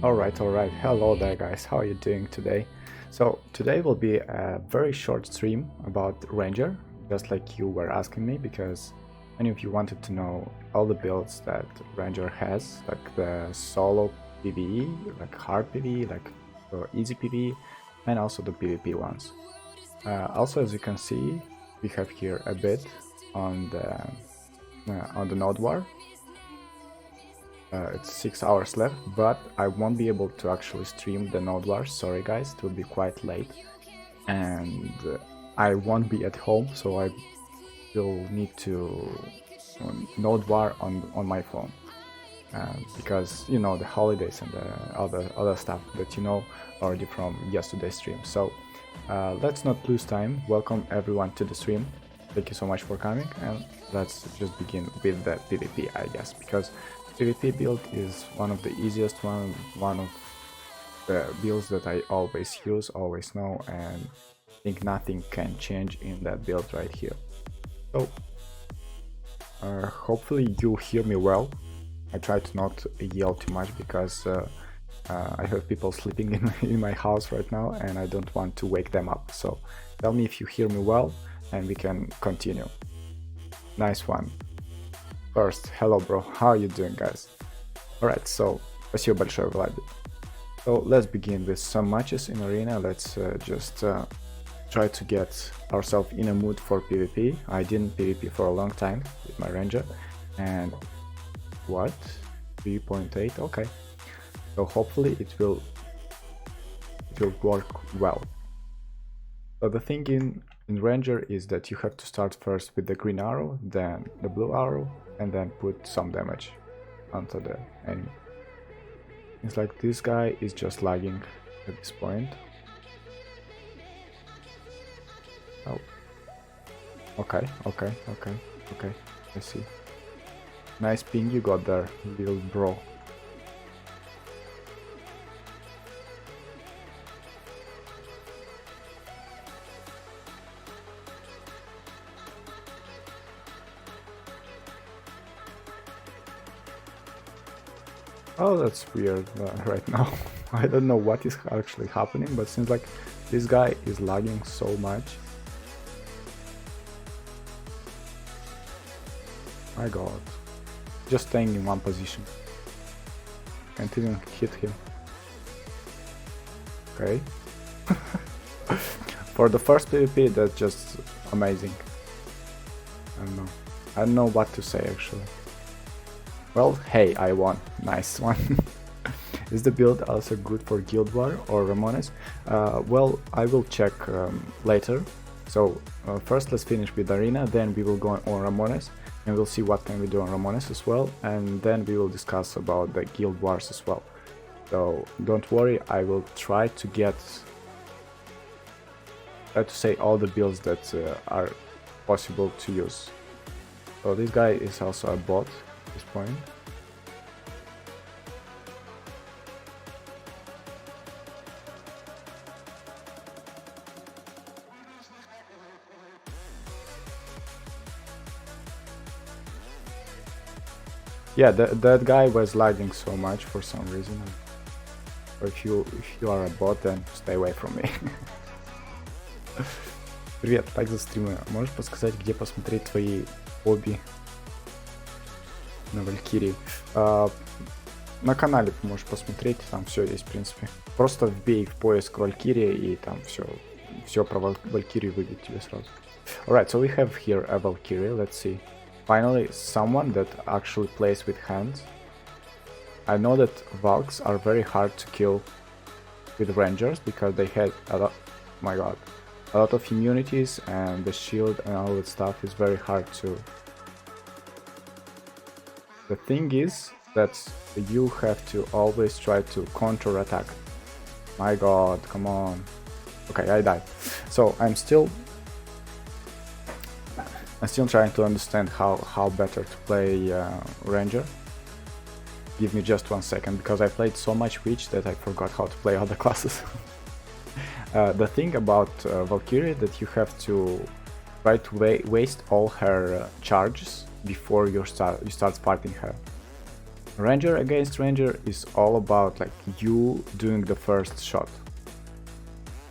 Alright, hello there guys, how are you doing today? So today will be a very short stream about Ranger, just like you were asking me, because many of you wanted to know all the builds that Ranger has, like the solo PVE, like hard PVE, like easy PVE, and also the PvP ones. Also, as you can see, we have here a bit on the node war. It's 6 hours left, but I won't be able to actually stream the node war. Sorry guys, it will be quite late, and I won't be at home, so I will need to node war on my phone, because you know the holidays and the other stuff that you know already from yesterday's stream. So let's not lose time. Welcome everyone to the stream. Thank you so much for coming, and let's just begin with the PvP, I guess, because PvP build is one of the easiest one of the builds that I always use, always know, and I think nothing can change in that build right here. So hopefully you hear me well. I try to not yell too much because I have people sleeping in my house right now and I don't want to wake them up. So tell me if you hear me well and we can continue. Nice one. First, hello bro, how are you doing guys? Alright, so спасибо большое, Vlad. So let's begin with some matches in arena. Let's just try to get ourselves in a mood for PvP. I didn't PvP for a long time with my Ranger, and what? 3.8, okay. So hopefully it will work well. So the thing in Ranger is that you have to start first with the green arrow, then the blue arrow, and then put some damage onto the enemy. It's like this guy is just lagging at this point. Oh. Okay, I see. Nice ping you got there, little bro. Oh, that's weird right now. I don't know what is actually happening, but seems like this guy is lagging so much. My god. Just staying in one position. Can't even hit him. Okay. For the first PvP, that's just amazing. I don't know what to say actually. Well, hey, I won. Nice one. Is the build also good for Guild War or Ramoness? Well, I will check later. So first let's finish with Arena, then we will go on Ramoness and we'll see what can we do on Ramoness as well, and then we will discuss about the Guild Wars as well. So don't worry, I will try to say all the builds that are possible to use. So this guy is also a bot at this point. Yeah, that guy was lagging so much for some reason. Or if you are a bot, then stay away from me. Привет, так за стримы. Можешь подсказать, где посмотреть твои хобби на Валькирии? На канале можешь посмотреть, там все есть, в принципе. Просто вбей в поиск Валькирия, и там все про Валькирию выйдет тебе сразу. Alright, so we have here a Valkyrie, let's see. Finally, someone that actually plays with hands. I know that Valks are very hard to kill with Rangers, because they had a lot, my god, a lot of immunities, and the shield and all that stuff is very hard to... The thing is that you have to always try to counter-attack. My god, come on. Okay, I died. So I'm still trying to understand how better to play Ranger. Give me just 1 second, because I played so much Witch that I forgot how to play other classes. The thing about Valkyrie that you have to try to waste all her charges before you start sparking her. Ranger against Ranger is all about like you doing the first shot.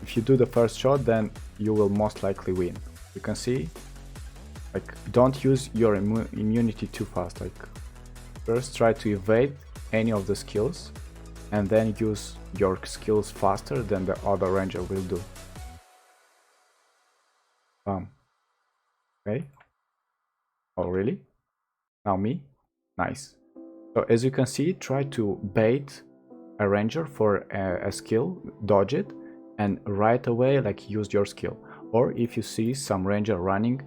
If you do the first shot, then you will most likely win. You can see, like, don't use your immunity too fast. Like, first try to evade any of the skills, and then use your skills faster than the other Ranger will do. Okay. Oh, really? Now me? Nice. So as you can see, try to bait a Ranger for a skill, dodge it, and right away like use your skill. Or if you see some Ranger running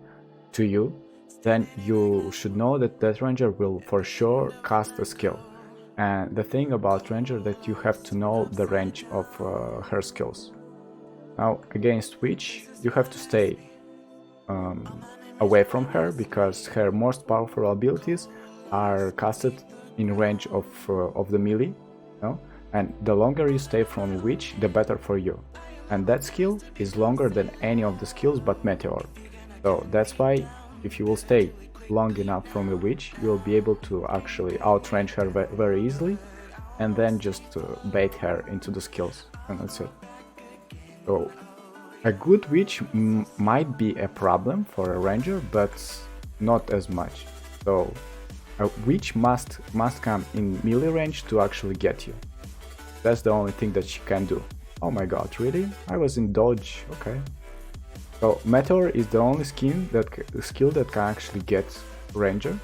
to you, then you should know that that Ranger will for sure cast a skill. And the thing about Ranger that you have to know the range of her skills. Now against Witch you have to stay away from her, because her most powerful abilities are casted in range of the melee, you know? And the longer you stay from Witch, the better for you. And that skill is longer than any of the skills but Meteor. So that's why if you will stay long enough from the Witch, you'll be able to actually outrange her very easily, and then just bait her into the skills, and that's it. So a good Witch might be a problem for a Ranger, but not as much. So a Witch must come in melee range to actually get you. That's the only thing that she can do. Oh my god, really? I was in dodge, okay. So Meteor is the only skill that can actually get Ranger.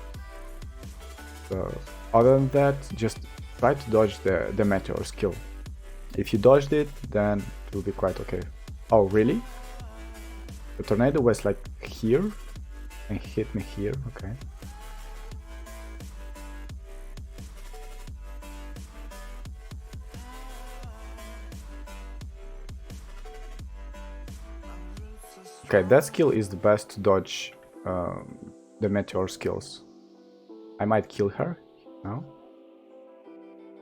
So other than that, just try to dodge the Meteor skill. If you dodged it, then it will be quite okay. Oh really? The tornado was like here and hit me here, okay. Okay, that skill is the best to dodge the Meteor skills. I might kill her now.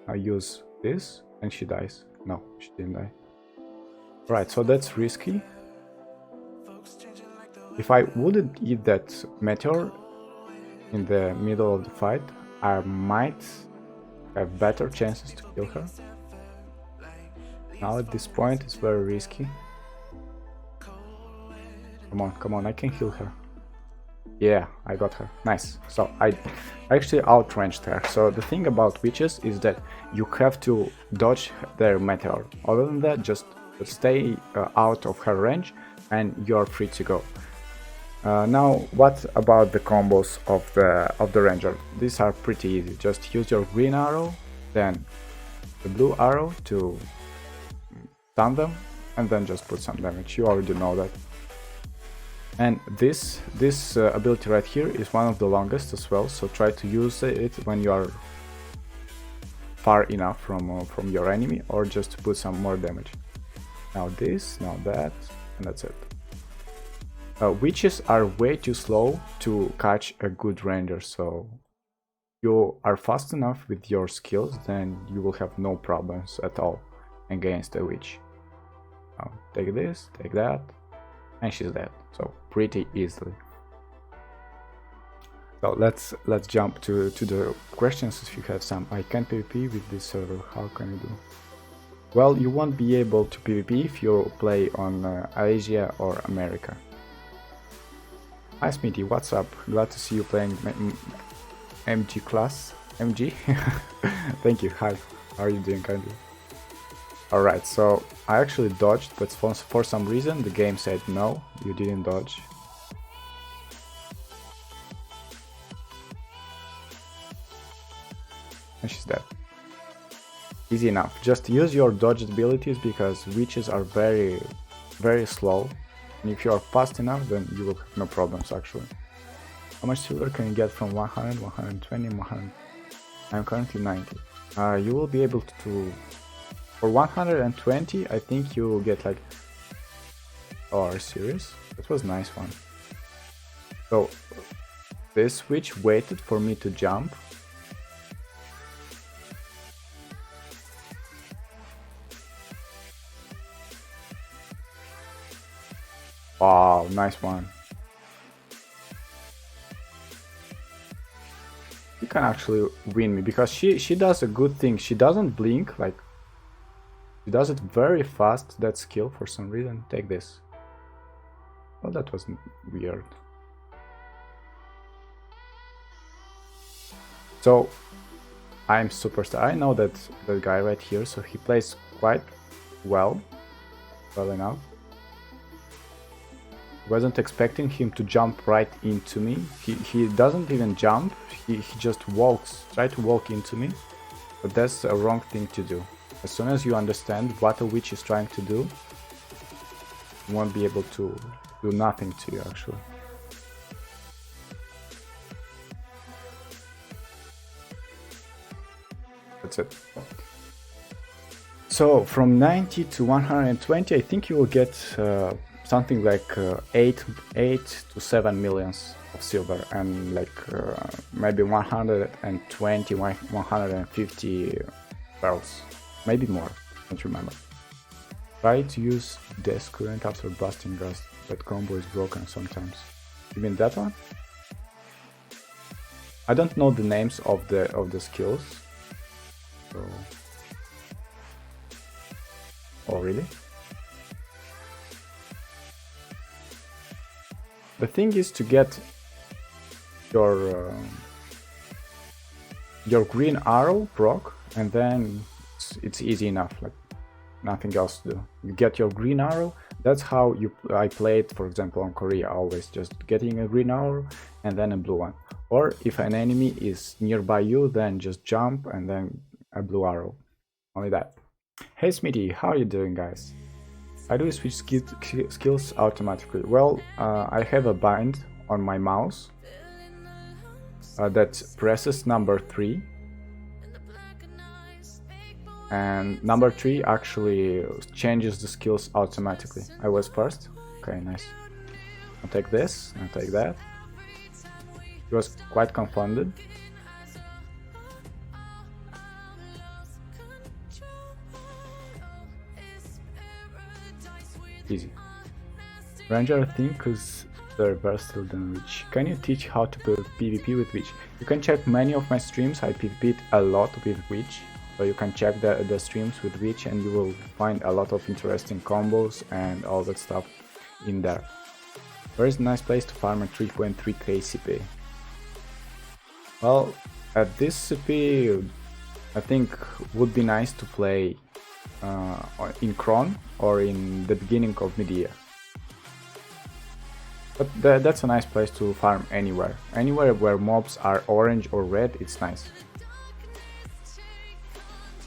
I use this and she dies. No, she didn't die. Right, so that's risky. If I wouldn't eat that Meteor in the middle of the fight, I might have better chances to kill her. Now at this point it's very risky. Come on, I can heal her. Yeah, I got her. Nice. So I actually outranged her. So the thing about witches is that you have to dodge their Meteor. Other than that, just stay out of her range and you're free to go. Now, what about the combos of the Ranger? These are pretty easy. Just use your green arrow, then the blue arrow to stun them, and then just put some damage. You already know that. And this ability right here is one of the longest as well, so try to use it when you are far enough from your enemy, or just to put some more damage. Now this, now that, and that's it. Witches are way too slow to catch a good Ranger, so if you are fast enough with your skills, then you will have no problems at all against a witch. Now take this, take that, and she's dead. So pretty easily. So let's jump to the questions if you have some. I can PvP with this server. How can you do? Well, you won't be able to PvP if you play on Asia or America. Hi Smithy, what's up? Glad to see you playing MG class. MG? Thank you. Hi. How are you doing, kindly? Alright, so I actually dodged, but for some reason the game said no, you didn't dodge. And she's dead. Easy enough. Just use your dodge abilities because witches are very, very slow. And if you are fast enough, then you will have no problems actually. How much silver can you get from 100, 120, 100? I'm currently 90. You will be able to... For 120, I think you will get like... Oh, are you serious? That was a nice one. So, this witch waited for me to jump. Wow, nice one. You can actually win me because she does a good thing. She doesn't blink, like she does it very fast, that skill for some reason. Take this. Well, that was weird. So I'm superstar. I know that guy right here, so he plays quite well enough. Wasn't expecting him to jump right into me. He doesn't even jump, he just try to walk into me, but that's a wrong thing to do. As soon as you understand what a witch is trying to do, you won't be able to do nothing to you actually. That's it. So from 90 to 120, I think you will get something like 8 to 7 millions of silver and like maybe 120, 150 barrels, maybe more, don't remember. Try to use death current after busting gas. That combo is broken sometimes. You mean that one? I don't know the names of the skills. So... Oh really? The thing is to get your green arrow proc, and then it's easy enough, like nothing else to do. You get your green arrow. That's how I played, for example, on Korea, always just getting a green arrow and then a blue one. Or if an enemy is nearby you, then just jump and then a blue arrow. Only that. Hey Smithy, how are you doing, guys? How do you switch skills automatically? Well, I have a bind on my mouse that presses number 3, and number 3 actually changes the skills automatically. I was first. Okay, nice. I'll take this, I'll take that. He was quite confounded. Easy. Ranger, I think, is the versatile than Witch. Can you teach how to build PvP with Witch? You can check many of my streams. I PvP'd a lot with Witch, so you can check the streams with Witch and you will find a lot of interesting combos and all that stuff in there. Where is a nice place to farm at 3.3k CP? Well, at this CP, I think would be nice to play in Kron or in the beginning of mid-year. But that's a nice place to farm anywhere. Anywhere where mobs are orange or red, it's nice.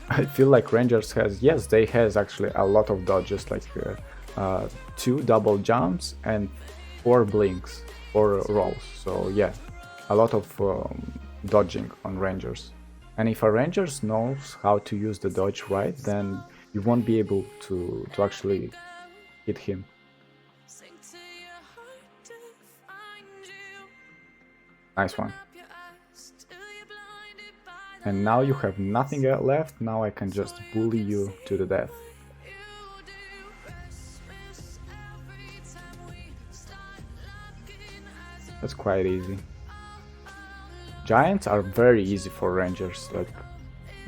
I feel like Rangers has, yes, they has actually a lot of dodges, like 2 double jumps and 4 blinks, 4 rolls. So yeah, a lot of dodging on Rangers. And if a Ranger knows how to use the dodge right, then you won't be able to actually hit him. Nice one. And now you have nothing left, now I can just bully you to the death. That's quite easy. Giants are very easy for rangers. Like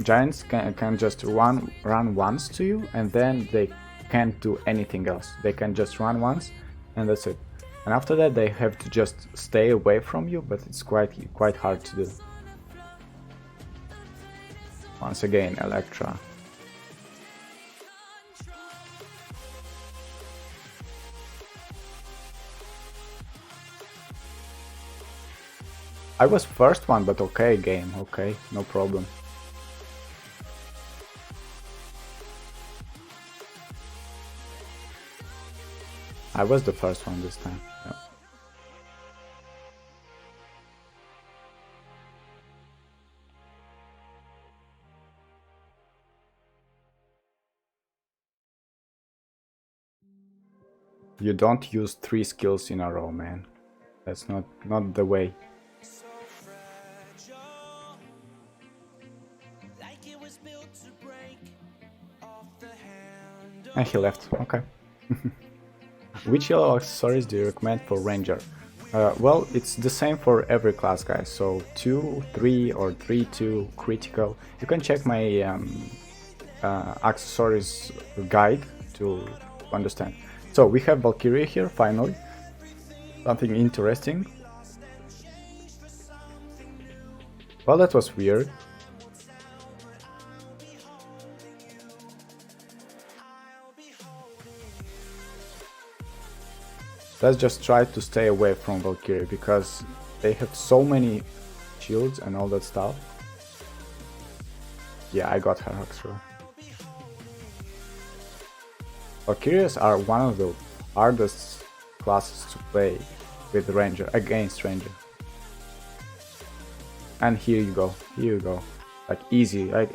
giants can just run once to you, and then they can't do anything else. They can just run once, and that's it. And after that, they have to just stay away from you, but it's quite hard to do. Once again, Electra. I was first one, but okay, game, okay, no problem. I was the first one this time. Yeah. You don't use 3 skills in a row, man. That's not the way. And he left, okay. Which yellow accessories do you recommend for Ranger? Well, it's the same for every class, guys. So 2, 3 or 3, 2, critical. You can check my accessories guide to understand. So we have Valkyrie here, finally. Something interesting. Well, that was weird. Let's just try to stay away from Valkyrie, because they have so many shields and all that stuff. Yeah, I got her actually. Valkyries are one of the hardest classes to play with Ranger, against Ranger. And here you go, like easy. I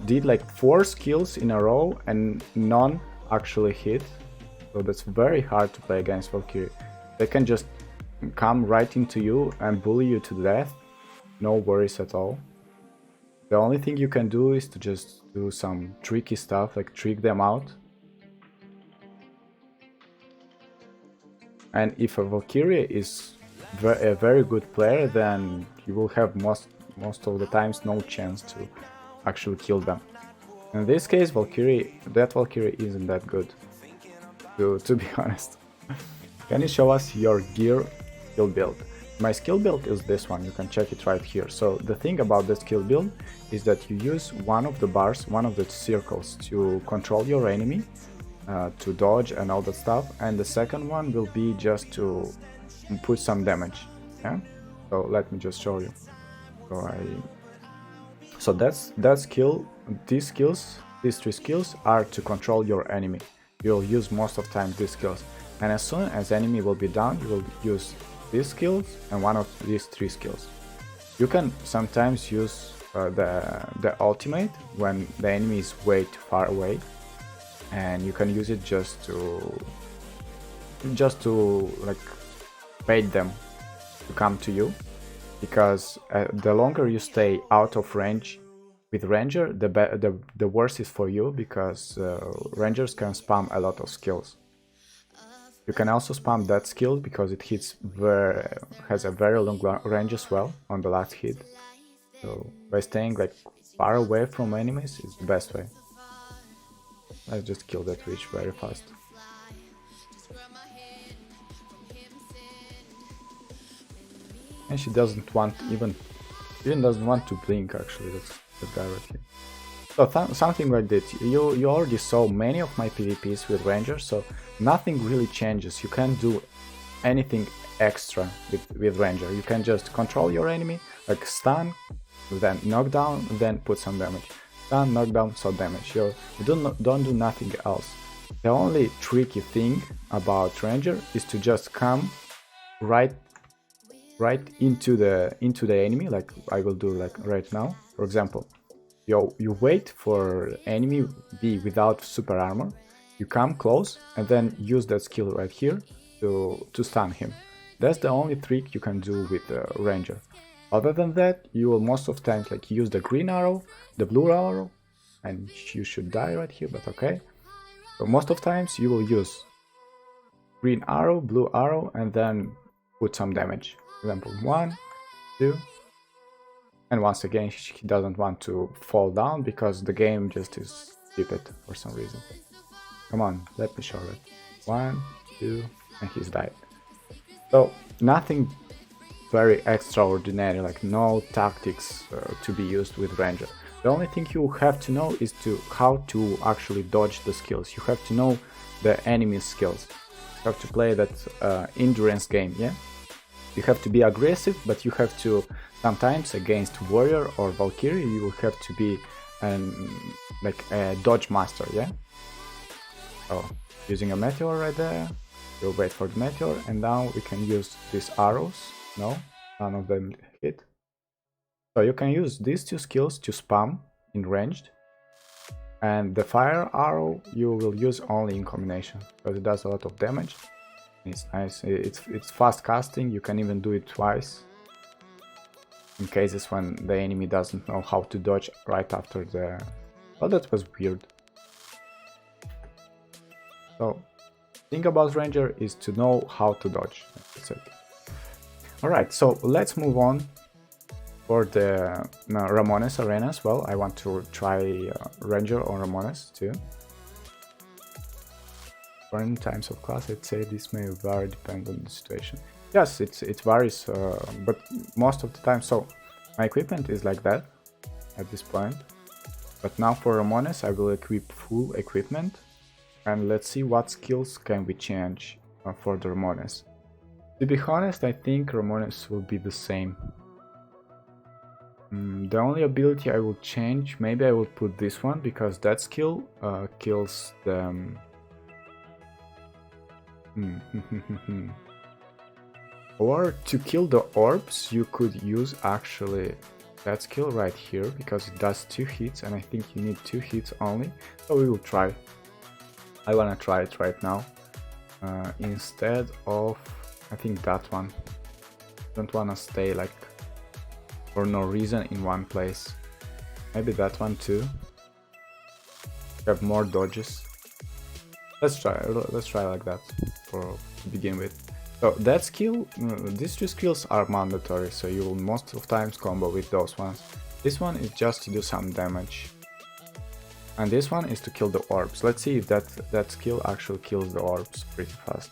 did like 4 skills in a row and none actually hit. So that's very hard to play against Valkyrie. They can just come right into you and bully you to death. No worries at all. The only thing you can do is to just do some tricky stuff, like trick them out. And if a Valkyrie is a very good player, then you will have most of the times no chance to actually kill them. In this case, that Valkyrie isn't that good. To be honest. Can you show us your gear skill build? My skill build is this one, you can check it right here. So the thing about the skill build is that you use one of the bars, one of the circles to control your enemy, to dodge and all that stuff, and the second one will be just to put some damage. Yeah? So let me just show you. So that skill, these 3 skills are to control your enemy. You'll use most of the time these skills, and as soon as enemy will be down, you will use these skills and one of these 3 skills. You can sometimes use the ultimate when the enemy is way too far away, and you can use it just to like bait them to come to you, because the longer you stay out of range with Ranger, the worse is for you, because Rangers can spam a lot of skills. You can also spam that skill because it has a very long range as well on the last hit. So by staying like far away from enemies is the best way. Let's just kill that witch very fast. And she doesn't want even doesn't want to blink actually. That's the guy right here. So something like that. You already saw many of my PvPs with Rangers, so nothing really changes. You can't do anything extra with Ranger. You can just control your enemy, like stun, then knock down, then put some damage. Stun, knock down, so damage. You don't do nothing else. The only tricky thing about Ranger is to just come right into the enemy, like I will do like right now. For example, you wait for enemy be without super armor, you come close and then use that skill right here to stun him. That's the only trick you can do with the Ranger. Other than that, you will most of times like use the green arrow, the blue arrow, and you should die right here, but okay. So most of times you will use green arrow, blue arrow, and then put some damage. For example, 1, 2. And once again, he doesn't want to fall down because the game just is stupid for some reason. Come on, let me show it. 1, 2, and he's died. So nothing very extraordinary, like no tactics to be used with Ranger. The only thing you have to know is how to actually dodge the skills. You have to know the enemy's skills. You have to play that endurance game, yeah? You have to be aggressive, but you have to sometimes against Warrior or Valkyrie, you will have to be like a dodge master, yeah? So using a meteor right there, we'll wait for the meteor, and now we can use these arrows. No, none of them hit. So you can use these two skills to spam in ranged, and the fire arrow you will use only in combination because it does a lot of damage. It's nice. It's fast casting. You can even do it twice in cases when the enemy doesn't know how to dodge right after the... Oh, that was weird. So, thing about Ranger is to know how to dodge. That's it. Alright, so let's move on for the Ramoness arena as well. I want to try Ranger or Ramoness too. In times of class, I'd say this may vary depending on the situation. Yes, it varies, but most of the time. So my equipment is like that at this point. But now for Ramoness, I will equip full equipment, and let's see what skills can we change for the Ramoness. To be honest, I think Ramoness will be the same. The only ability I will change, maybe I will put this one because that skill kills the. Or to kill the orbs, you could use actually that skill right here because it does 2 hits, and I think you need 2 hits only. So we will try. I wanna try it right now instead of, I think, that one. Don't wanna stay like for no reason in one place. Maybe that one too. Have more dodges. Let's try like that to begin with. So that skill, these 2 skills are mandatory, so you will most of times combo with those ones. This one is just to do some damage, and this one is to kill the orbs. Let's see if that skill actually kills the orbs pretty fast.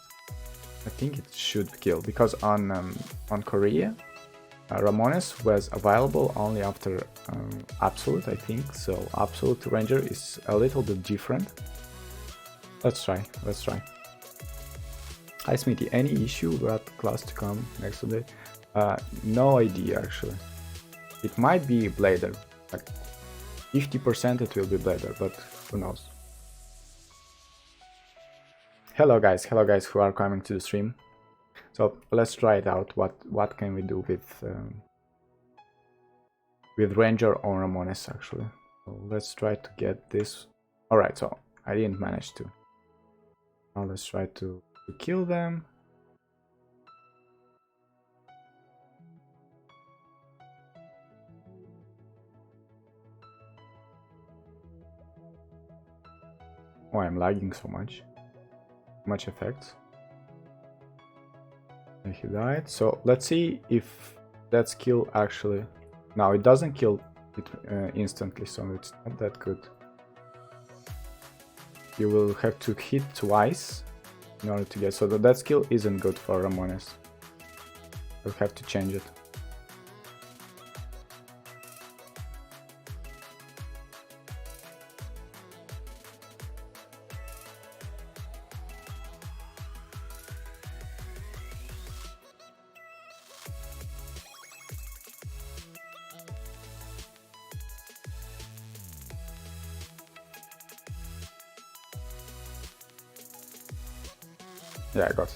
I think it should kill, because on Korea, Ramoness was available only after Absolute, I think. So Absolute Ranger is a little bit different. Let's try. Hi Smithy, any issue with class to come next day? No idea actually. It might be Blader, like 50% it will be Blader, but who knows. Hello guys who are coming to the stream. So let's try it out. What can we do with Ranger or Ramoness actually? So let's try to get this. Alright, so I didn't manage to. Now let's try to kill them. Oh, I'm lagging so much. Much effects. And he died. So let's see if that skill actually... Now it doesn't kill it instantly, so it's not that good. You will have to hit twice in order to get... So that skill isn't good for Ramoness. You'll have to change it. Yeah, I got it.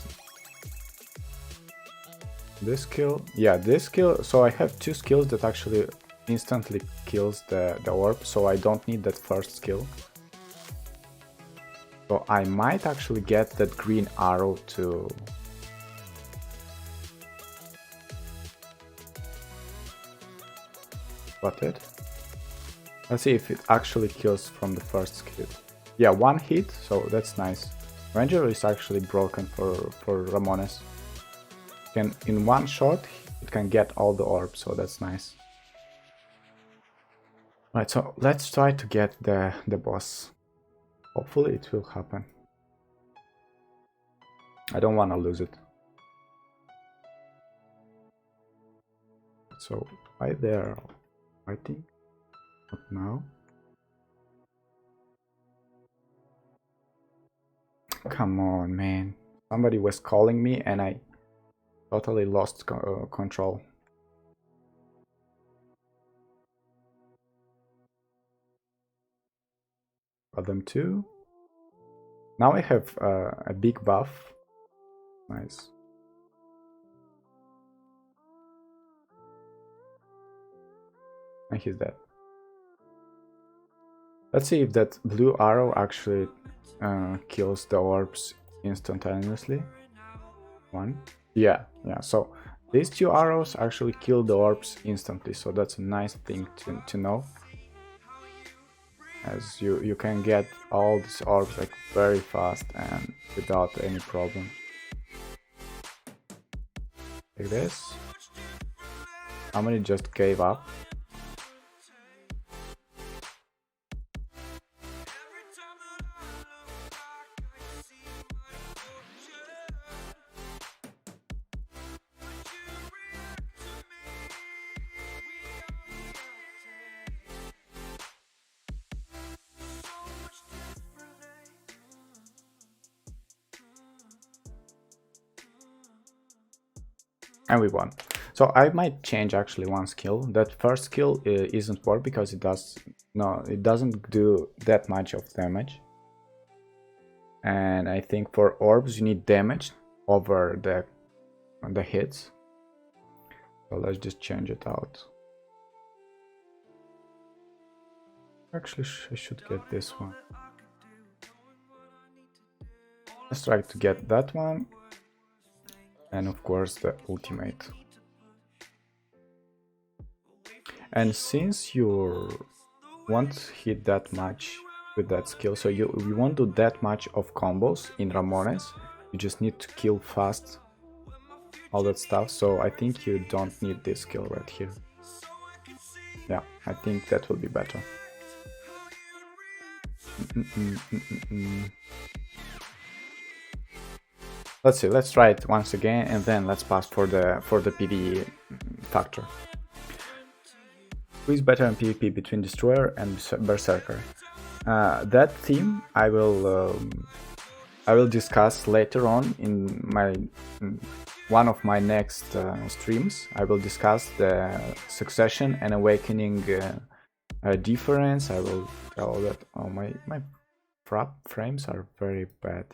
This skill, yeah, this skill. So I have 2 skills that actually instantly kills the orb, so I don't need that first skill. So I might actually get that green arrow to... What it? Let's see if it actually kills from the first skill. Yeah, 1 hit, so that's nice. Ranger is actually broken for Ramoness. In one shot, it can get all the orbs, so that's nice. Right, so let's try to get the boss. Hopefully it will happen. I don't want to lose it. So why they're fighting? Not now. Come on, man. Somebody was calling me and I totally lost control. Got them too. Now I have a big buff. Nice. And he's dead. Let's see if that blue arrow actually kills the orbs instantaneously. One. Yeah. So these two arrows actually kill the orbs instantly. So that's a nice thing to know. As you can get all these orbs like very fast and without any problem. Like this. Somebody just gave up. And we won. So I might change actually one skill. That first skill isn't work because it doesn't do that much of damage. And I think for orbs you need damage over the hits. So let's just change it out. Actually, I should get this one. Let's try to get that one. And of course the ultimate. And since you won't hit that much with that skill, so you won't do that much of combos in Ramoness, you just need to kill fast, all that stuff, so I think you don't need this skill right here. Yeah, I think that will be better. Let's see, let's try it once again and then let's pass for the PVE factor. Who is better in PvP between Destroyer and Berserker? That theme I will discuss later on in one of my next streams. I will discuss the Succession and Awakening difference. I will tell that. Oh, my frames are very bad.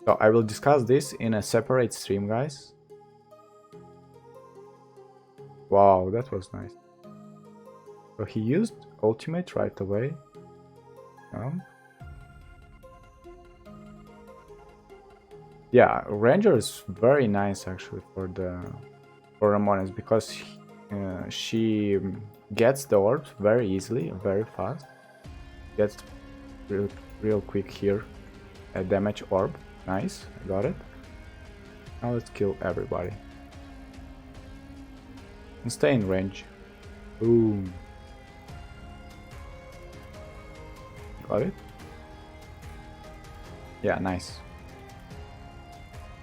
So I will discuss this in a separate stream, guys. Wow, that was nice. So he used ultimate right away. Yeah, Ranger is very nice actually for Ramoness because she gets the orbs very easily, very fast. Gets real quick here a damage orb. Nice, I got it. Now let's kill everybody. And stay in range. Boom. Got it? Yeah, nice.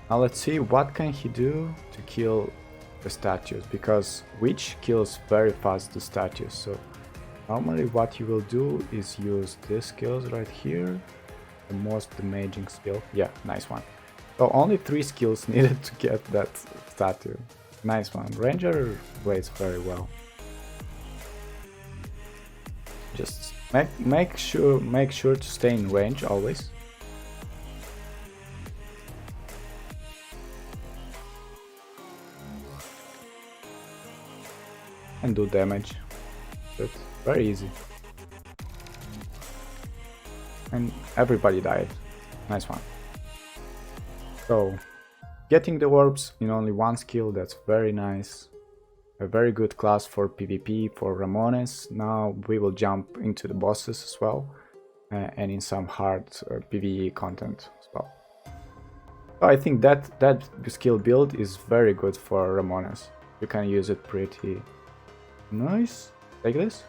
Now let's see what can he do to kill the statues, because Witch kills very fast the statues. So normally what you will do is use these skills right here. The most damaging skill. Yeah, nice one. So only 3 skills needed to get that statue. Nice one. Ranger plays very well. Just make sure to stay in range always. And do damage. Good. Very easy. And everybody died. Nice one. So, getting the orbs in only one skill, that's very nice. A very good class for PvP, for Ramoness. Now we will jump into the bosses as well, and in some hard PvE content as well. So I think that skill build is very good for Ramoness. You can use it pretty nice. Like this.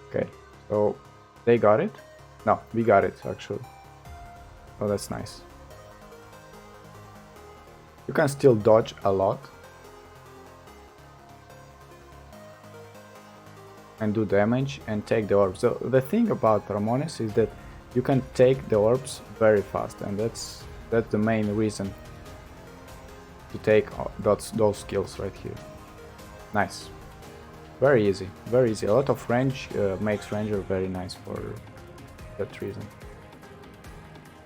Okay, so they got it. No, we got it actually. Oh, that's nice. You can still dodge a lot and do damage and take the orbs. So the thing about Ramoness is that you can take the orbs very fast, and that's the main reason to take those skills right here. Nice. Very easy, very easy. A lot of range makes Ranger very nice for that reason.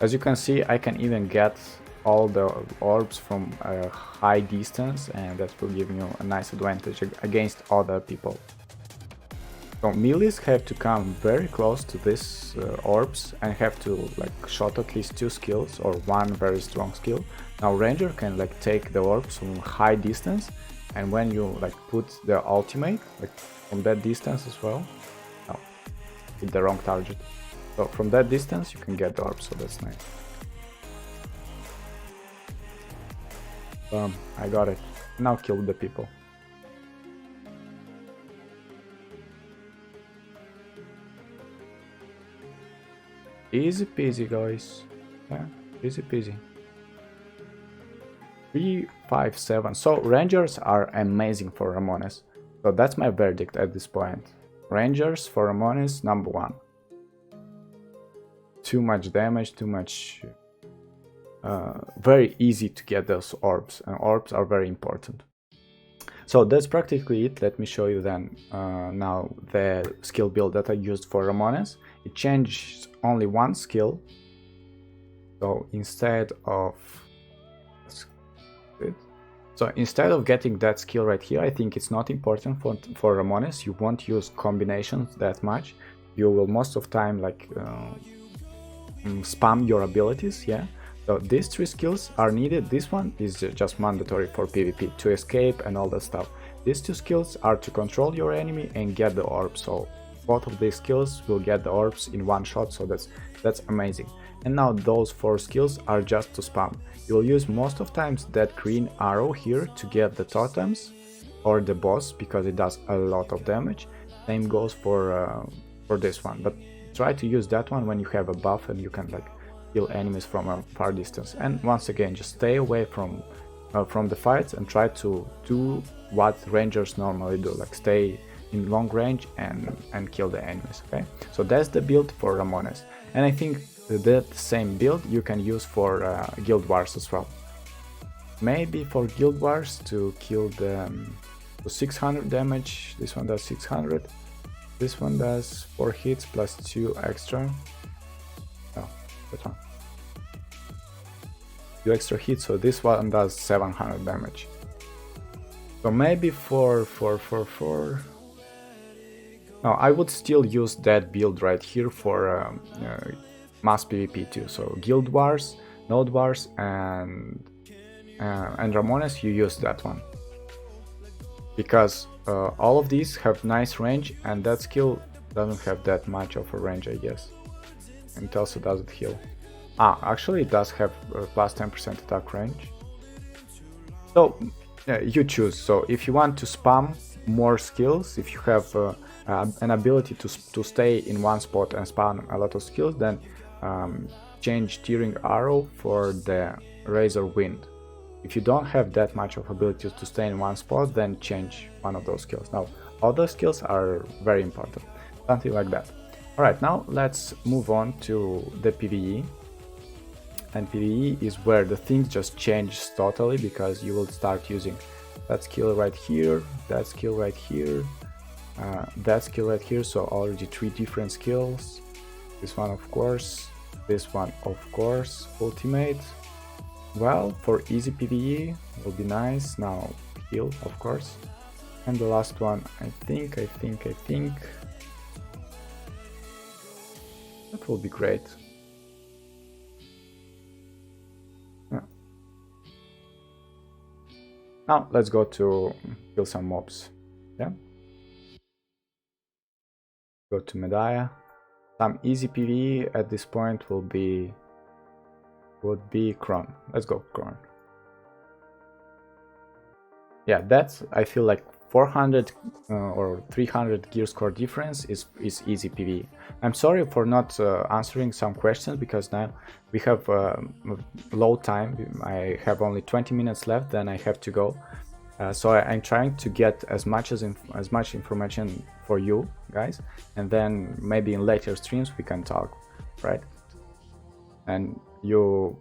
As you can see, I can even get all the orbs from a high distance, and that will give you a nice advantage against other people. So melees have to come very close to these orbs and have to like shot at least 2 skills or 1 very strong skill. Now Ranger can like take the orbs from high distance, and when you like put the ultimate like from that distance as well. No, hit the wrong target. So from that distance you can get the orb, so that's nice. I got it. Now kill the people. Easy peasy, guys. Yeah, easy peasy. 3, 5, 7. So Rangers are amazing for Ramoness. So that's my verdict at this point. Rangers for Ramoness, number 1. Too much damage, too much... very easy to get those orbs, and orbs are very important. So that's practically it. Let me show you then now the skill build that I used for Ramoness. It changed only 1 skill. So instead of getting that skill right here, I think it's not important for Ramoness. You won't use combinations that much. You will most of time like spam your abilities, yeah. So these 3 skills are needed. This one is just mandatory for PvP, to escape and all that stuff. These 2 skills are to control your enemy and get the orbs. So both of these skills will get the orbs in 1 shot, so that's amazing. And now those 4 skills are just to spam. You'll use most of times that green arrow here to get the totems or the boss, because it does a lot of damage. Same goes for this one, but try to use that one when you have a buff and you can like kill enemies from a far distance. And once again, just stay away from the fights and try to do what Rangers normally do, like stay in long range and kill the enemies. Okay, so that's the build for Ramoness, and I think that same build you can use for Guild Wars as well. Maybe for Guild Wars to kill the 600 damage. This one does 600. This one does 4 hits plus 2 extra. No, that one. 2 extra hits, so this one does 700 damage. So maybe for no, I would still use that build right here for mass PvP too. So Guild Wars, Node Wars, and Ramoness, you use that one, because all of these have nice range, and that skill doesn't have that much of a range, I guess, and it also doesn't heal. Actually it does have plus 10% attack range. So you choose. So if you want to spam more skills, if you have an ability to stay in one spot and spam a lot of skills, then change Tearing Arrow for the Razor Wind. If you don't have that much of ability to stay in one spot, then change one of those skills. Now other skills are very important, something like that. Alright, now let's move on to the PVE. And PVE is where the things just change totally, because you will start using that skill right here, that skill right here, that skill right here. So already 3 different skills. This one, of course, this one, of course, ultimate. Well, for easy PVE will be nice. Now heal, of course, and the last one, I think that will be great. Now let's go to kill some mobs. Yeah. Go to Medaya. Some easy PvE at this point will be would be Kron. Let's go Kron. Yeah, that's, I feel like 400 or 300 gear score difference is easy PvE. I'm sorry for not answering some questions because now we have low time. I have only 20 minutes left, then I have to go. So I'm trying to get as much information for you guys, and then maybe in later streams we can talk, right? And you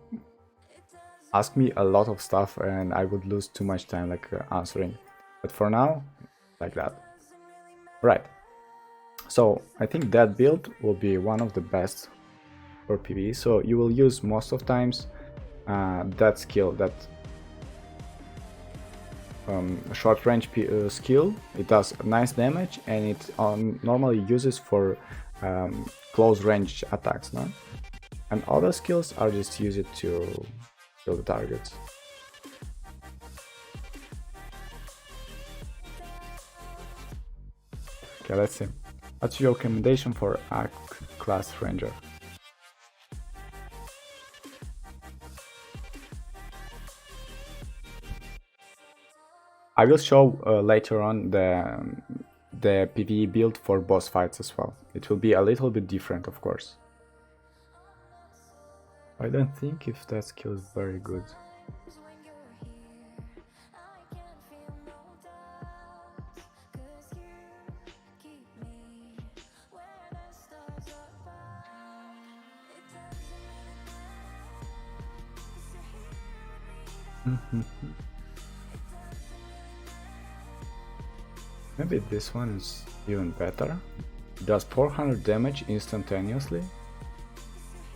ask me a lot of stuff and I would lose too much time like answering, but for now, like that. Right, so I think that build will be one of the best for PvE. So you will use most of times that skill, that short range skill. It does nice damage and it normally uses for close range attacks, no? And other skills are just used to kill the targets. Okay, let's see. What's your recommendation for a class ranger? I will show later on the PvE build for boss fights as well. It will be a little bit different, of course. I don't think if that skill is very good. Maybe this one is even better. It does 400 damage instantaneously.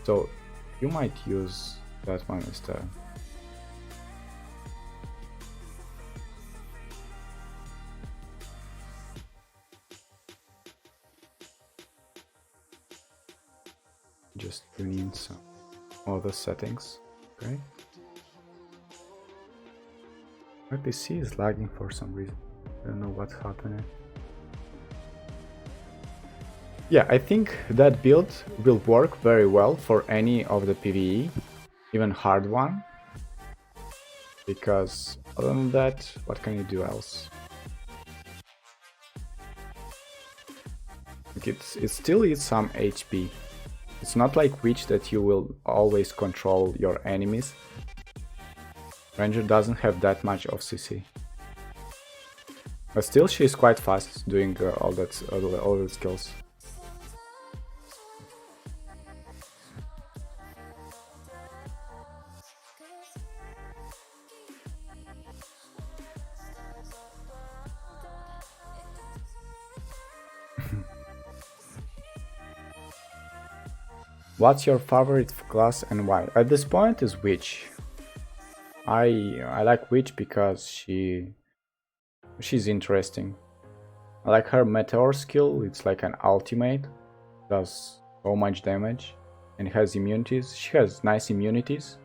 So you might use that one instead. Just tuning some other settings, okay? My PC is lagging for some reason. I don't know what's happening. Yeah, I think that build will work very well for any of the PvE, even hard one. Because other than that, what can you do else? It still eats some HP. It's not like Witch that you will always control your enemies. Ranger doesn't have that much of CC. But still she's quite fast doing all the skills. What's your favorite class and why? At this point is Witch. I like Witch because she's interesting. I like her meteor skill. It's like an ultimate, does so much damage and has immunities. She has nice immunities.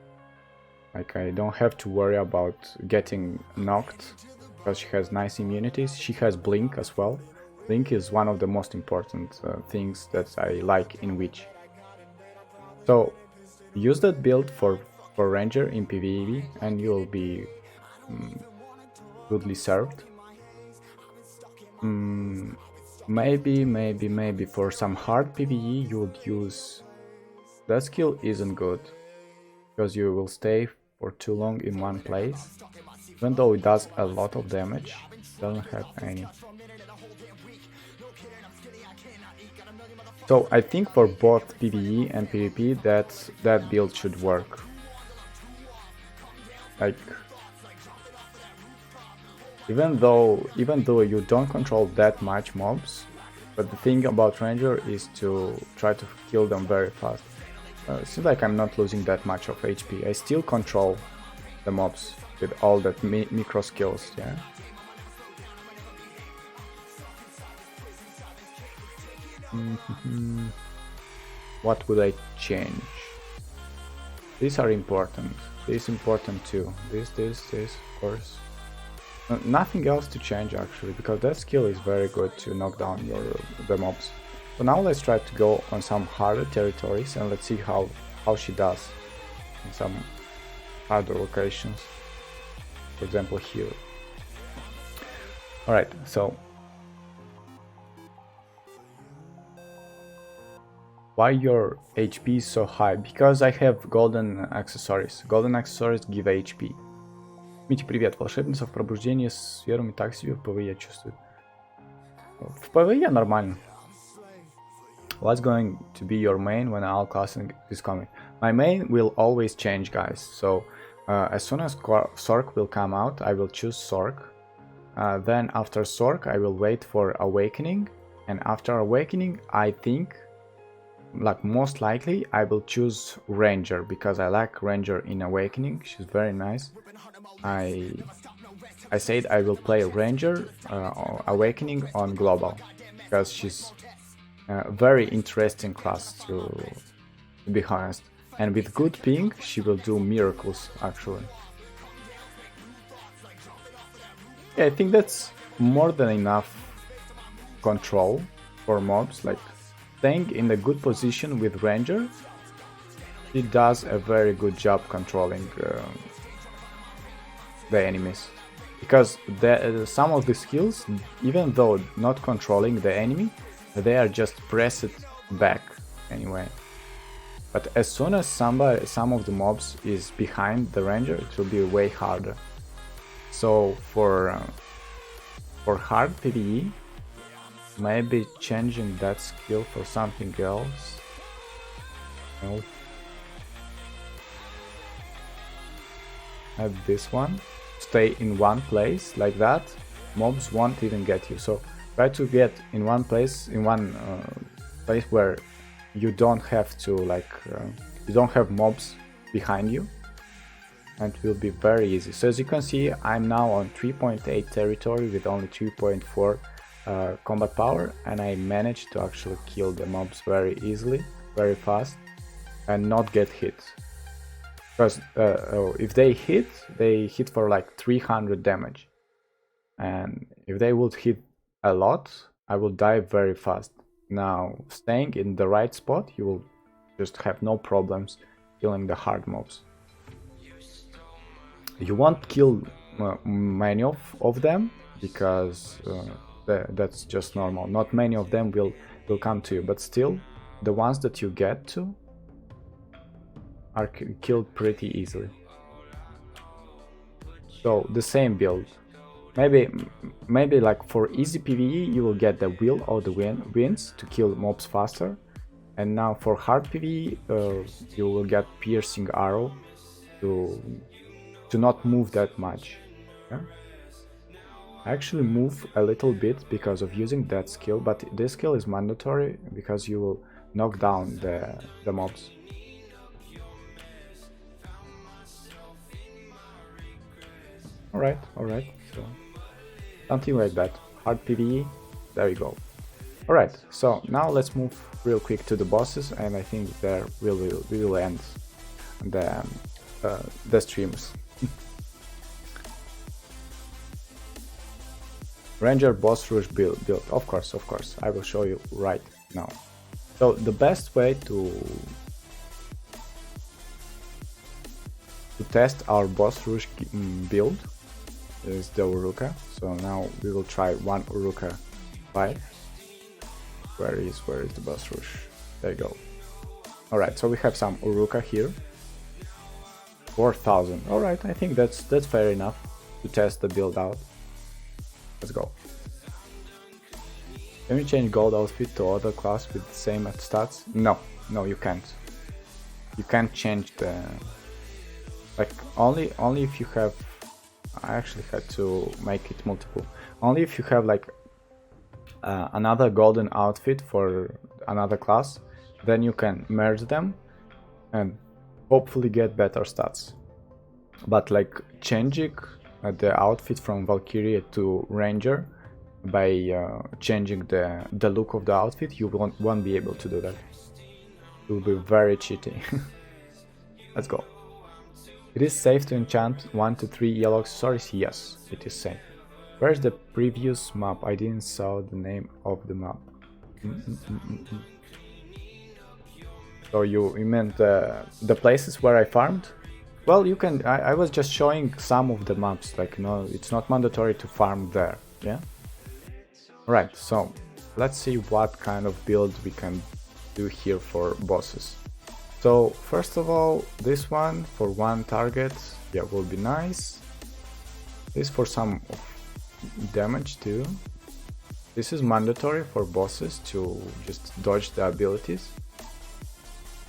Like I don't have to worry about getting knocked because she has nice immunities. She has blink as well. Blink is one of the most important things that I like in Witch. So use that build for Ranger in PvE and you will be goodly served. Maybe for some hard PvE you would use... That skill isn't good because you will stay for too long in one place. Even though it does a lot of damage, it doesn't have any. So I think for both PvE and PvP that build should work. Like even though you don't control that much mobs, but the thing about Ranger is to try to kill them very fast. It seems like I'm not losing that much of HP. I still control the mobs with all that micro skills, yeah. What would I change? These are important. This is important too. This, of course. Nothing else to change actually, because that skill is very good to knock down the mobs. So now let's try to go on some harder territories and let's see how she does. in some other locations, for example here. Alright, so why your HP is so high? Because I have golden accessories. Golden accessories give HP. Сmithy, привет. Волшебница в пробуждении с верами так себе в PVE чувствует. В PVE нормально. What's going to be your main when all classing is coming? My main will always change, guys. So as soon as Sork will come out, I will choose Sork. Then after Sork, I will wait for Awakening. And after Awakening, I think, like most likely, I will choose Ranger, because I like Ranger in Awakening. She's very nice. I said I will play Ranger Awakening on Global, because she's a very interesting class to be honest. And with good ping, she will do miracles actually. Yeah, I think that's more than enough control for mobs. Like staying in a good position with Ranger, he does a very good job controlling the enemies. Because some of the skills, even though not controlling the enemy, they are just pressed back anyway. But as soon as some of the mobs is behind the Ranger, it will be way harder. So for hard PVE, maybe changing that skill for something else. No. Add this one. Stay in one place like that. Mobs won't even get you. So try to get in one place, place where you don't have to you don't have mobs behind you, and it will be very easy. So as you can see, I'm now on 3.8 territory with only 3.4 combat power, and I managed to actually kill the mobs very easily, very fast, and not get hit. Because if they hit for like 300 damage, and if they would hit a lot, I will die very fast. Now, staying in the right spot, you will just have no problems killing the hard mobs. You won't kill many of them, because that's just normal. Not many of them will come to you, but still, the ones that you get to are killed pretty easily. So the same build. Maybe like for easy PvE you will get the Will of the Winds to kill mobs faster, and now for hard PvE you will get Piercing Arrow to not move that much. Yeah? I actually move a little bit because of using that skill, but this skill is mandatory because you will knock down the mobs. Alright, so something like that. Hard PvE, there you go. Alright, so now let's move real quick to the bosses, and I think there we will end the streams. Ranger boss rush build. Of course, I will show you right now. So the best way to test our boss rush build is the Uruka. So now we will try one Uruka fight. Where is the boss rush? There you go. Alright, so we have some Uruka here. 4000. Alright, I think that's fair enough to test the build out. Let's go. Can we change gold outfit to other class with the same stats? No, you can't. You can't change the... Like, only if you have... I actually had to make it multiple. Only if you have like another golden outfit for another class, then you can merge them and hopefully get better stats. But like changing the outfit from Valkyrie to Ranger by changing the look of the outfit, you won't be able to do that. It will be very cheaty. Let's go. It is safe to enchant 1 to 3 yellow accessories? Yes, it is safe. Where's the previous map? I didn't saw the name of the map. So you meant the places where I farmed? Well, you can. I was just showing some of the maps. Like, no, it's not mandatory to farm there. Yeah. Right. So let's see what kind of build we can do here for bosses. So first of all, this one for one target, yeah, will be nice. This for some damage too. This is mandatory for bosses to just dodge the abilities.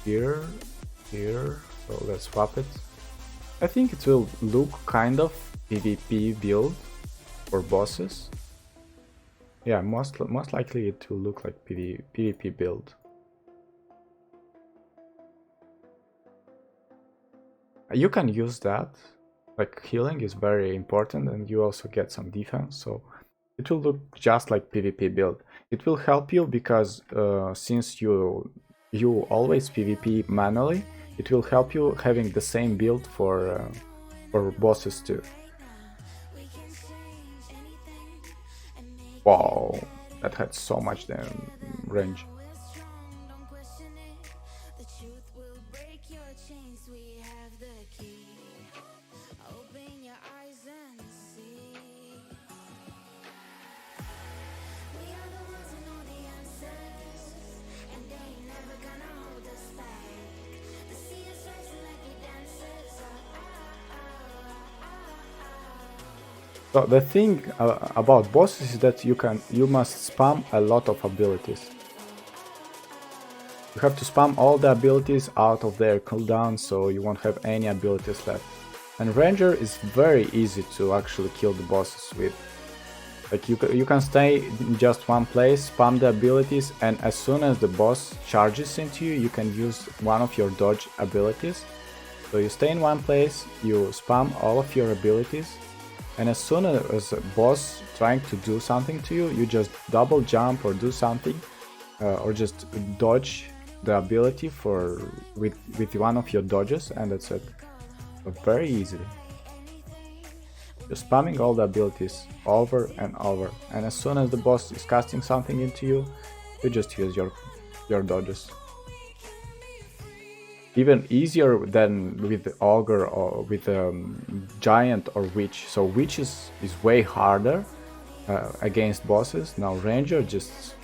Here, so let's swap it. I think it will look kind of PvP build for bosses. Yeah, most likely it will look like PvP build. You can use that, like healing is very important and you also get some defense, so it will look just like PvP build. It will help you because since you always PvP manually, it will help you having the same build for bosses too. Wow, that had so much range. So the thing about bosses is that you must spam a lot of abilities. You have to spam all the abilities out of their cooldown, so you won't have any abilities left. And Ranger is very easy to actually kill the bosses with. Like you can stay in just one place, spam the abilities, and as soon as the boss charges into you, you can use one of your dodge abilities. So you stay in one place, you spam all of your abilities, and as soon as a boss trying to do something to you, you just double jump or do something, or just dodge the ability with one of your dodges, and that's it. So very easily. Just spamming all the abilities over and over, and as soon as the boss is casting something into you, you just use your dodges. Even easier than with the ogre or with giant or witch. So witch is way harder against bosses. Now Ranger just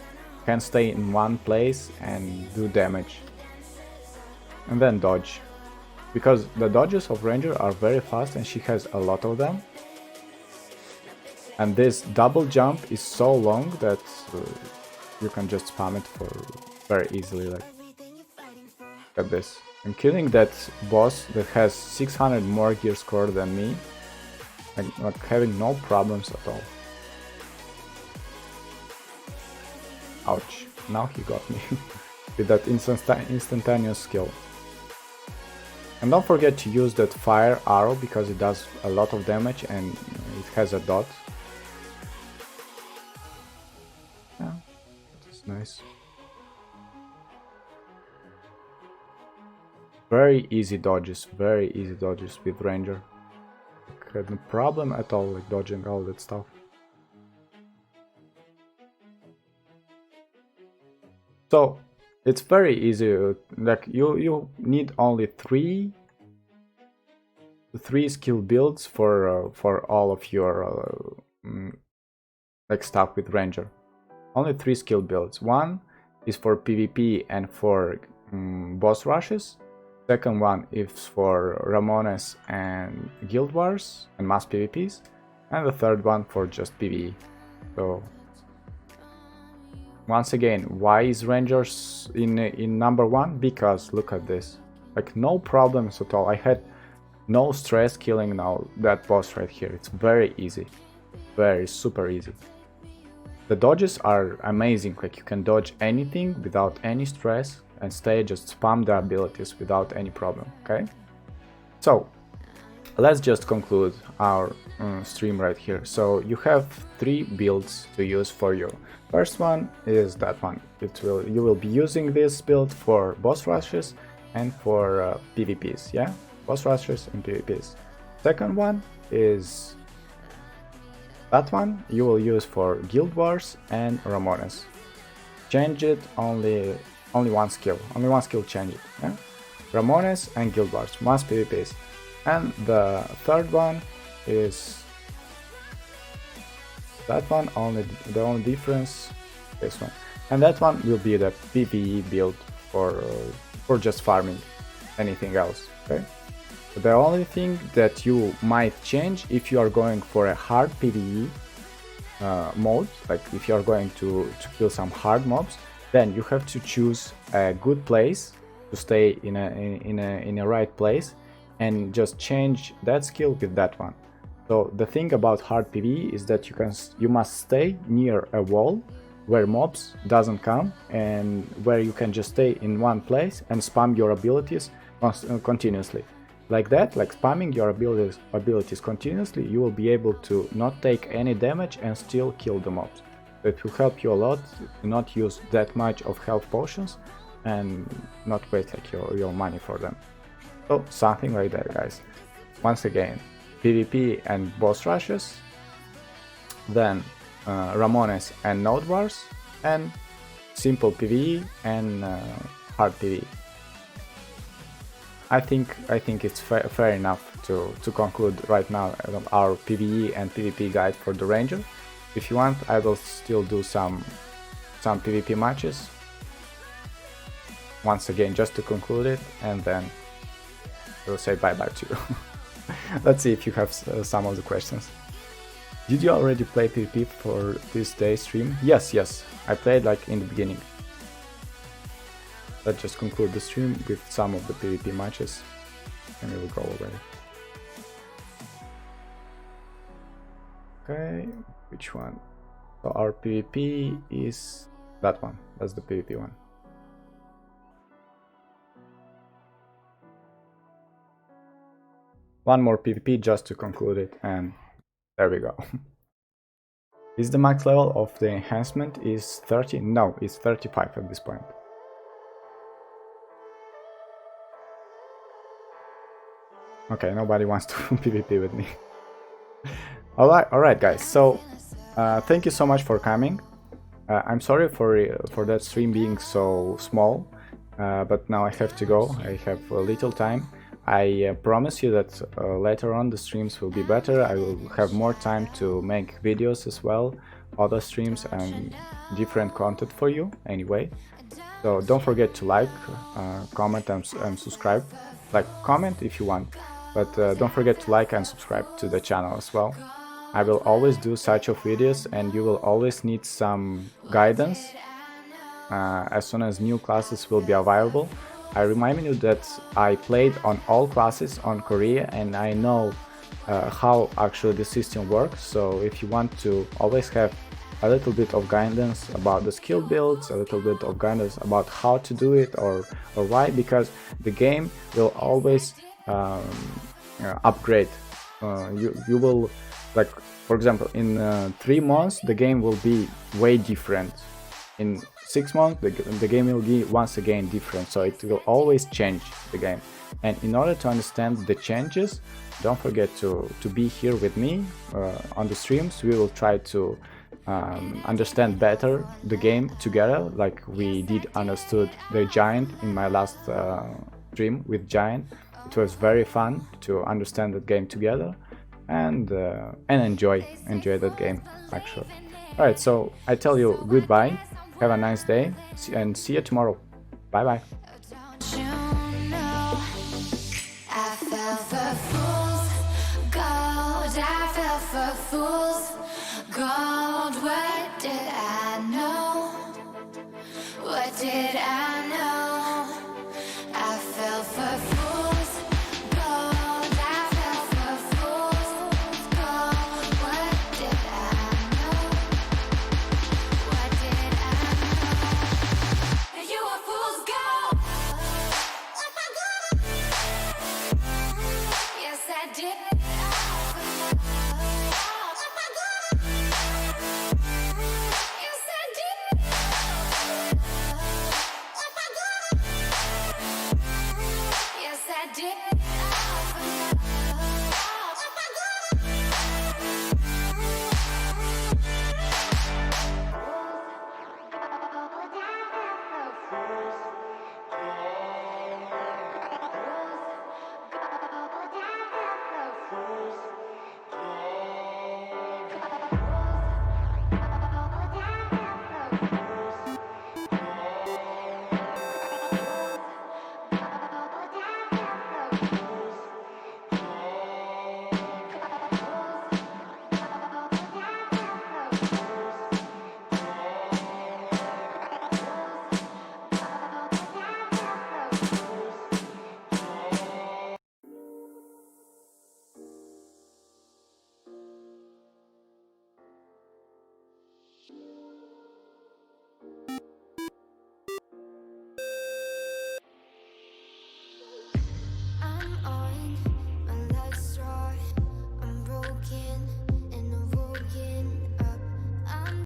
can stay in one place and do damage, and then dodge, because the dodges of Ranger are very fast and she has a lot of them. And this double jump is so long that you can just spam it for very easily. Like, look at this. I'm killing that boss that has 600 more gear score than me, and like having no problems at all. Ouch, now he got me with that instantaneous skill. And don't forget to use that fire arrow because it does a lot of damage and it has a dot. Yeah, that's nice. Very easy dodges with Ranger. Like, had no problem at all like dodging all that stuff. So it's very easy. Like you need only three skill builds for all of your like stuff with Ranger. Only 3 skill builds. One is for PvP and for boss rushes. Second one is for Ramoness and Guild Wars and mass PvPs, and the third one for just PvE. So once again, why is Rangers in number 1? Because look at this, like no problems at all. I had no stress killing now that boss right here. It's very easy, very super easy. The dodges are amazing, like you can dodge anything without any stress and just spam the abilities without any problem, okay? So let's just conclude our stream right here. So you have 3 builds to use for you. First one is that one. You will be using this build for boss rushes and for PvPs, yeah? Boss rushes and PvPs. Second one is that one you will use for Guild Wars and Ramoness. Change it only only one skill change it. Yeah? Ramoness and Guild Wars, must PvPs. And the third one is that one, the only difference, this one. And that one will be the PVE build for just farming, anything else, okay? The only thing that you might change if you are going for a hard PVE mode, like if you are going to kill some hard mobs, then you have to choose a good place to stay in a right place and just change that skill with that one. So the thing about hard PvE is that you must stay near a wall where mobs doesn't come and where you can just stay in one place and spam your abilities continuously. Like that, like spamming your abilities continuously, you will be able to not take any damage and still kill the mobs. It will help you a lot to not use that much of health potions and not waste like your money for them. So something like that, guys. Once again, PvP and boss rushes, then Ramoness and node wars, and simple PvE and hard PvE. I think it's fair enough to conclude right now our PvE and PvP guide for the Ranger. If you want, I will still do some PvP matches once again just to conclude it, and then I will say bye bye to you. Let's see if you have some of the questions. Did you already play PvP for this day's stream? Yes, I played like in the beginning. Let's just conclude the stream with some of the PvP matches and we will go away. Okay, which one? So our PvP is that one. That's the PvP one. One more PvP just to conclude it, and there we go. Is the max level of the enhancement is 30? No, it's 35 at this point. Okay, nobody wants to PvP with me. Alright guys, so thank you so much for coming. I'm sorry for that stream being so small, but now I have to go. I have a little time. I promise you that later on the streams will be better. I will have more time to make videos as well, other streams and different content for you anyway. So don't forget to like, comment and subscribe. Like, comment if you want, but don't forget to like and subscribe to the channel as well. I will always do such of videos and you will always need some guidance as soon as new classes will be available. I remind you that I played on all classes on Korea and I know how actually the system works. So if you want to always have a little bit of guidance about the skill builds, a little bit of guidance about how to do it or why, because the game will always upgrade. You will, like, for example, in 3 months the game will be way different. In 6 months the game will be once again different, so it will always change the game. And in order to understand the changes, don't forget to be here with me on the streams. We will try to understand better the game together, like we did understood the Giant in my last stream with Giant. It was very fun to understand that game together and enjoy that game actually. Alright, so I tell you goodbye, have a nice day, and see you tomorrow. Bye bye. Did I know I fell for fools? Gold, I fell for fools. Gold, what did I know? What did I know? You were fool's gold. Yes, I did.